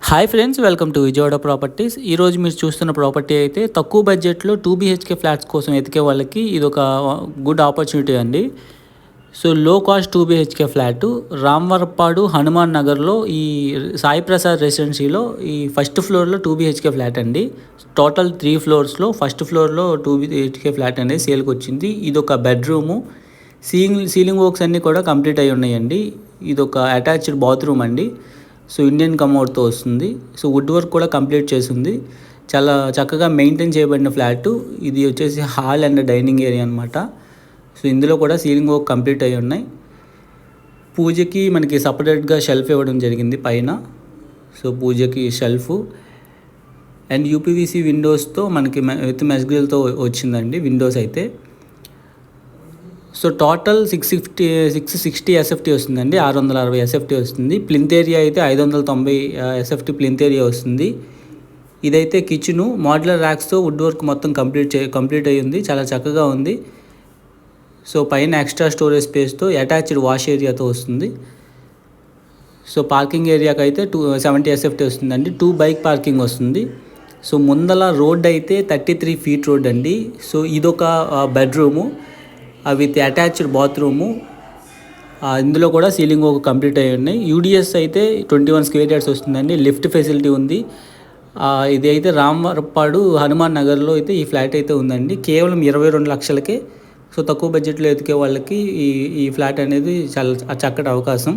Hi friends, welcome to Vijayawada properties. ఈరోజు మీరు చూస్తున్న ప్రాపర్టీ అయితే తక్కువ బడ్జెట్లో 2 BHK ఫ్లాట్స్ కోసం ఎతికే వాళ్ళకి ఇది ఒక గుడ్ ఆపర్చునిటీ అండి. సో లో cost 2 BHK flat Ramavarapadu Hanuman నగర్లో ఈ సాయి ప్రసాద్ రెసిడెన్సీలో ఈ ఫస్ట్ ఫ్లోర్లో 2 BHK ఫ్లాట్ అండి. టోటల్ 3 ఫ్లోర్స్లో ఫస్ట్ ఫ్లోర్లో 2 BHK ఫ్లాట్ అనేది సేల్కి వచ్చింది. ఇది ఒక బెడ్రూము, సీలింగ్ వర్క్స్ అన్నీ కూడా కంప్లీట్ అయి ఉన్నాయండి. ఇది ఒక అటాచ్డ్ బాత్రూమ్ అండి. సో ఇండియన్ కమోడ్తో వస్తుంది. సో వుడ్ వర్క్ కూడా కంప్లీట్ చేసింది. చాలా చక్కగా మెయింటైన్ చేయబడిన ఫ్లాటు. ఇది వచ్చేసి హాల్ అండ్ డైనింగ్ ఏరియా అనమాట. సో ఇందులో కూడా సీలింగ్ వర్క్ కంప్లీట్ అయి ఉన్నాయి. పూజకి మనకి సపరేట్గా షెల్ఫ్ ఇవ్వడం జరిగింది పైన. సో పూజకి షెల్ఫ్ అండ్ యూపీవీసీ విండోస్తో మనకి విత్ మెస్గ్రిల్తో వచ్చిందండి విండోస్ అయితే. సో టోటల్ 660 SFT వస్తుందండి, 660 SFT వస్తుంది. ప్లింత్ ఏరియా అయితే 590 SFT ప్లింత్ ఏరియా వస్తుంది. ఇదైతే కిచెను, మోడ్యులర్ ర్యాక్స్తో వుడ్ వర్క్ మొత్తం కంప్లీట్ అయ్యి ఉంది. చాలా చక్కగా ఉంది. సో పైన ఎక్స్ట్రా స్టోరేజ్ స్పేస్తో అటాచ్డ్ వాష్ ఏరియాతో వస్తుంది. సో పార్కింగ్ ఏరియాకి అయితే 270 SFT వస్తుందండి. 2 బైక్ పార్కింగ్ వస్తుంది. సో ముందల రోడ్ అయితే 33 feet రోడ్ అండి. సో ఇదొక బెడ్రూము విత్ అటాచ్డ్ బాత్రూము. ఇందులో కూడా సీలింగ్ ఒక కంప్లీట్ అయ్యి ఉన్నాయి. యూడిఎస్ అయితే 21 square yards వస్తుందండి. లిఫ్ట్ ఫెసిలిటీ ఉంది. ఇది అయితే రామవరపాడు హనుమాన్ నగర్లో అయితే ఈ ఫ్లాట్ అయితే ఉందండి. కేవలం 22 లక్షలకే. సో తక్కువ బడ్జెట్లో ఎతికే వాళ్ళకి ఈ ఫ్లాట్ అనేది చాలా చక్కటి అవకాశం.